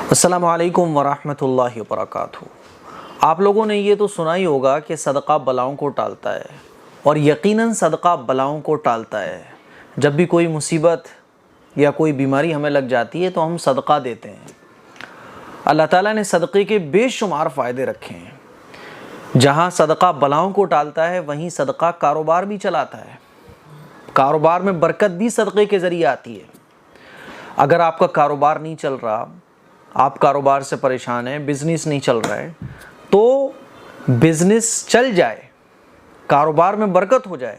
السلام علیکم ورحمۃ اللہ وبرکاتہ۔ آپ لوگوں نے یہ تو سنا ہی ہوگا کہ صدقہ بلاؤں کو ٹالتا ہے، اور یقیناً صدقہ بلاؤں کو ٹالتا ہے۔ جب بھی کوئی مصیبت یا کوئی بیماری ہمیں لگ جاتی ہے تو ہم صدقہ دیتے ہیں۔ اللہ تعالیٰ نے صدقے کے بے شمار فائدے رکھے ہیں۔ جہاں صدقہ بلاؤں کو ٹالتا ہے وہیں صدقہ کاروبار بھی چلاتا ہے۔ کاروبار میں برکت بھی صدقے کے ذریعے آتی ہے۔ اگر آپ کا کاروبار نہیں چل رہا، آپ کاروبار سے پریشان ہیں، بزنس نہیں چل رہا ہے، تو بزنس چل جائے، کاروبار میں برکت ہو جائے،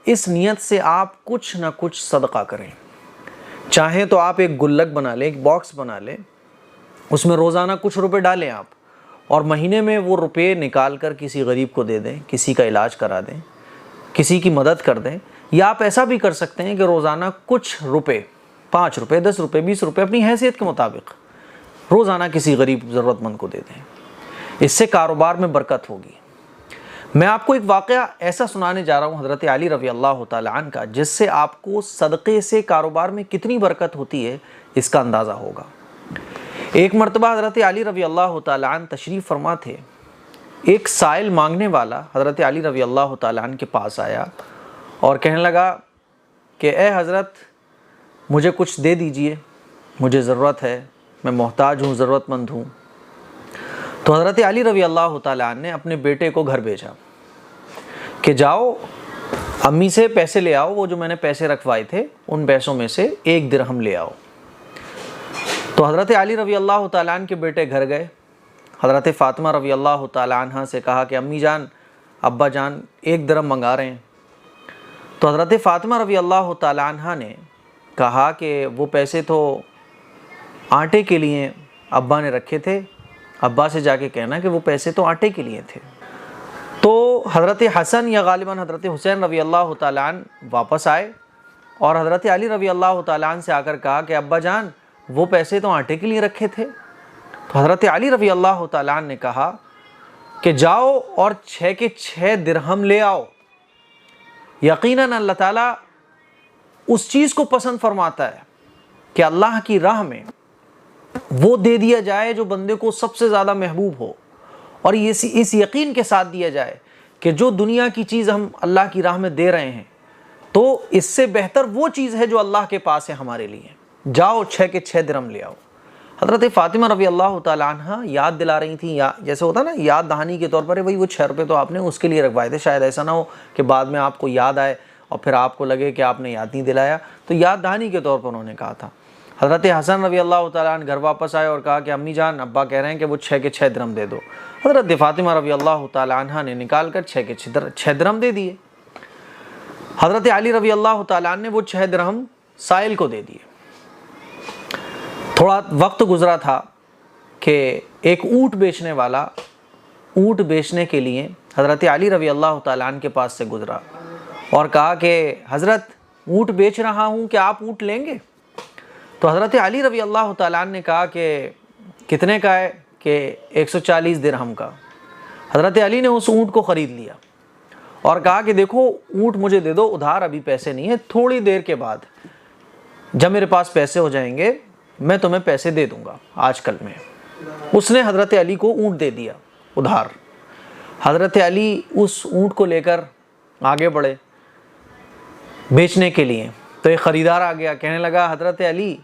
اس نیت سے آپ کچھ نہ کچھ صدقہ کریں۔ چاہیں تو آپ ایک گلک بنا لیں، ایک باکس بنا لیں، اس میں روزانہ کچھ روپے ڈالیں آپ، اور مہینے میں وہ روپے نکال کر کسی غریب کو دے دیں، کسی کا علاج کرا دیں، کسی کی مدد کر دیں۔ یا آپ ایسا بھی کر سکتے ہیں کہ روزانہ کچھ روپے، 5 روپے، 10 روپے، 20 روپے اپنی حیثیت کے مطابق روزانہ کسی غریب ضرورت مند کو دے دیں۔ اس سے کاروبار میں برکت ہوگی۔ میں آپ کو ایک واقعہ ایسا سنانے جا رہا ہوں حضرت علی رضی اللہ تعالیٰ عنہ کا، جس سے آپ کو صدقے سے کاروبار میں کتنی برکت ہوتی ہے اس کا اندازہ ہوگا۔ ایک مرتبہ حضرت علی رضی اللہ تعالیٰ عنہ تشریف فرما تھے۔ ایک سائل مانگنے والا حضرت علی رضی اللہ تعالیٰ عنہ کے پاس آیا اور کہنے لگا کہ اے حضرت، مجھے کچھ دے دیجئے، مجھے ضرورت ہے، میں محتاج ہوں، ضرورت مند ہوں۔ تو حضرت علی رضی اللہ تعالیٰ عنہ نے اپنے بیٹے کو گھر بھیجا کہ جاؤ امی سے پیسے لے آؤ، وہ جو میں نے پیسے رکھوائے تھے ان پیسوں میں سے 1 درہم لے آؤ۔ تو حضرت علی رضی اللہ تعالیٰ عنہ کے بیٹے گھر گئے، حضرت فاطمہ رضی اللہ تعالیٰ عنہ سے کہا کہ امی جان، ابا جان 1 درہم منگا رہے ہیں۔ تو حضرت فاطمہ رضی اللہ تعالیٰ عنہ نے کہا کہ وہ پیسے تو آٹے کے لیے ابا نے رکھے تھے، ابا سے جا کے کہنا کہ وہ پیسے تو آٹے کے لیے تھے۔ تو حضرت حسن یا غالباً حضرت حسین رضی اللہ تعالیٰ عنہ واپس آئے اور حضرت علی رضی اللہ تعالیٰ عنہ سے آ کر کہا کہ ابا جان، وہ پیسے تو آٹے کے لیے رکھے تھے۔ تو حضرت علی رضی اللہ تعالیٰ عنہ نے کہا کہ جاؤ اور 6 کے 6 درہم لے آؤ۔ یقیناً اللہ تعالیٰ اس چیز کو پسند فرماتا ہے کہ اللہ کی راہ میں وہ دے دیا جائے جو بندے کو سب سے زیادہ محبوب ہو، اور اس یقین کے ساتھ دیا جائے کہ جو دنیا کی چیز ہم اللہ کی راہ میں دے رہے ہیں تو اس سے بہتر وہ چیز ہے جو اللہ کے پاس ہے ہمارے لیے۔ جاؤ 6 کے 6 درہم لے آؤ۔ حضرت فاطمہ رضی اللہ تعالیٰ عنہ یاد دلا رہی تھیں، یا جیسے ہوتا نا یاد دہانی کے طور پر، وہی وہ 6 روپے تو آپ نے اس کے لیے رکھوائے تھے، شاید ایسا نہ ہو کہ بعد میں آپ کو یاد آئے اور پھر آپ کو لگے کہ آپ نے یاد نہیں دلایا، تو یاد دہانی کے طور پر انہوں نے کہا تھا۔ حضرت حسن رضی اللہ تعالیٰ عنہ گھر واپس آئے اور کہا کہ امی جان، ابا کہہ رہے ہیں کہ وہ 6 کے 6 درہم دے دو۔ حضرت فاطمہ رضی اللہ تعالیٰ عنہ نے نکال کر 6 کے 6 درہم دے دیے۔ حضرت علی رضی اللہ تعالیٰ عنہ نے وہ 6 درہم سائل کو دے دیے۔ تھوڑا وقت گزرا تھا کہ ایک اونٹ بیچنے والا اونٹ بیچنے کے لیے حضرت علی رضی اللہ تعالیٰ عنہ کے پاس سے گزرا اور کہا کہ حضرت، اونٹ بیچ رہا ہوں، کہ آپ اونٹ لیں گے؟ تو حضرت علی رضی اللہ تعالیٰ عنہ نے کہا کہ کتنے کا ہے؟ کہ 140 درہم کا۔ حضرت علی نے اس اونٹ کو خرید لیا اور کہا کہ دیکھو، اونٹ مجھے دے دو ادھار، ابھی پیسے نہیں ہیں، تھوڑی دیر کے بعد جب میرے پاس پیسے ہو جائیں گے میں تمہیں پیسے دے دوں گا آج کل میں۔ اس نے حضرت علی کو اونٹ دے دیا ادھار۔ حضرت علی اس اونٹ کو لے کر آگے بڑھے بیچنے کے لیے، تو ایک خریدار آ گیا، کہنے لگا حضرت علی،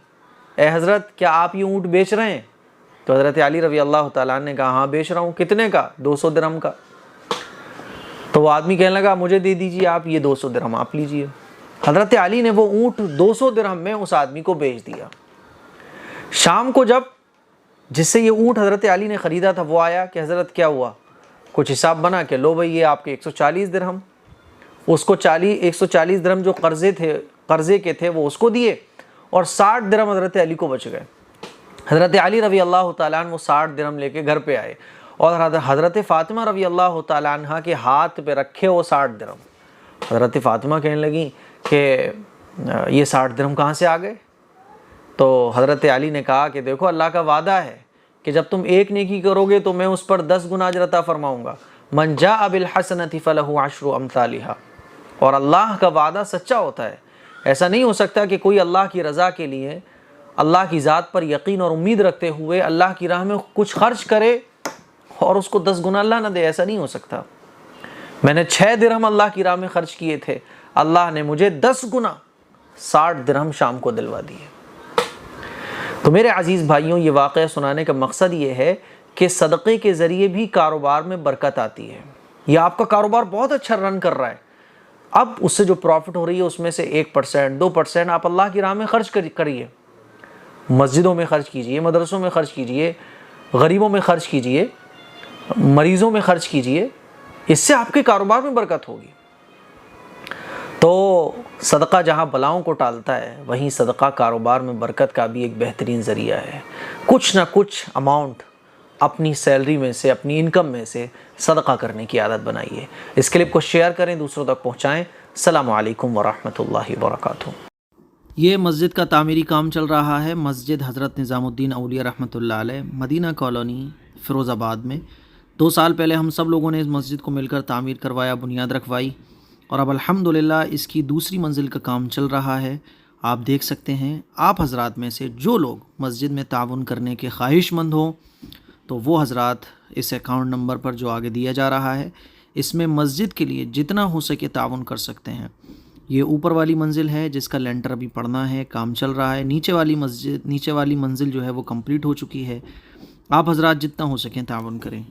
اے حضرت، کیا آپ یہ اونٹ بیچ رہے ہیں؟ تو حضرت علی رضی اللہ تعالیٰ عنہ نے کہا ہاں بیچ رہا ہوں۔ کتنے کا؟ 200 درہم کا۔ تو وہ آدمی کہنے لگا مجھے دے دیجیے آپ یہ 200 درہم، آپ لیجیے۔ حضرت علی نے وہ اونٹ 200 درہم میں اس آدمی کو بیچ دیا۔ شام کو جب جس سے یہ اونٹ حضرت علی نے خریدا تھا وہ آیا کہ حضرت کیا ہوا؟ کچھ حساب بنا کہ لو بھائی، یہ آپ کے 140 درہم۔ اس کو 140 درہم جو قرضے کے تھے وہ اس کو دیے، اور 60 درہم حضرت علی کو بچ گئے۔ حضرت علی رضی اللہ تعالیٰ عنہ وہ 60 درہم لے کے گھر پہ آئے اور حضرت فاطمہ رضی اللہ تعالیٰ عنہ کے ہاتھ پہ رکھے وہ 60 درہم۔ حضرت فاطمہ کہنے لگیں کہ یہ 60 درہم کہاں سے آ گئے؟ تو حضرت علی نے کہا کہ دیکھو، اللہ کا وعدہ ہے کہ جب تم ایک نیکی کرو گے تو میں اس پر 10 گنا اجر عطا فرماؤں گا۔ من جاء بالحسنۃ فلہ 10 امثالھا۔ اور اللہ کا وعدہ سچا ہوتا ہے۔ ایسا نہیں ہو سکتا کہ کوئی اللہ کی رضا کے لیے اللہ کی ذات پر یقین اور امید رکھتے ہوئے اللہ کی راہ میں کچھ خرچ کرے اور اس کو 10 گنا اللہ نہ دے، ایسا نہیں ہو سکتا۔ میں نے 6 درہم اللہ کی راہ میں خرچ کیے تھے، اللہ نے مجھے 10 گنا 60 درہم شام کو دلوا دیے۔ تو میرے عزیز بھائیوں، یہ واقعہ سنانے کا مقصد یہ ہے کہ صدقے کے ذریعے بھی کاروبار میں برکت آتی ہے۔ یہ آپ کا کاروبار بہت اچھا رن کر رہا ہے، اب اس سے جو پروفٹ ہو رہی ہے اس میں سے 1%، 2% آپ اللہ کی راہ میں خرچ کریے، مسجدوں میں خرچ کیجئے، مدرسوں میں خرچ کیجئے، غریبوں میں خرچ کیجئے، مریضوں میں خرچ کیجئے، اس سے آپ کے کاروبار میں برکت ہوگی۔ تو صدقہ جہاں بلاؤں کو ٹالتا ہے، وہیں صدقہ کاروبار میں برکت کا بھی ایک بہترین ذریعہ ہے۔ کچھ نہ کچھ اماؤنٹ اپنی سیلری میں سے، اپنی انکم میں سے صدقہ کرنے کی عادت بنائیے۔ اس کلپ کو شیئر کریں، دوسروں تک پہنچائیں۔ السلام علیکم ورحمۃ اللہ وبرکاتہ۔ یہ مسجد کا تعمیری کام چل رہا ہے، مسجد حضرت نظام الدین اولیاء رحمۃ اللہ علیہ، مدینہ کالونی، فیروز آباد میں۔ 2 سال پہلے ہم سب لوگوں نے اس مسجد کو مل کر تعمیر کروایا، بنیاد رکھوائی، اور اب الحمدللہ اس کی دوسری منزل کا کام چل رہا ہے۔ آپ دیکھ سکتے ہیں، آپ حضرات میں سے جو لوگ مسجد میں تعاون کرنے کے خواہش مند ہوں تو وہ حضرات اس اکاؤنٹ نمبر پر جو آگے دیا جا رہا ہے، اس میں مسجد کے لیے جتنا ہو سکے تعاون کر سکتے ہیں۔ یہ اوپر والی منزل ہے جس کا لینٹر ابھی پڑنا ہے، کام چل رہا ہے۔ نیچے والی منزل جو ہے وہ کمپلیٹ ہو چکی ہے۔ آپ حضرات جتنا ہو سکیں تعاون کریں۔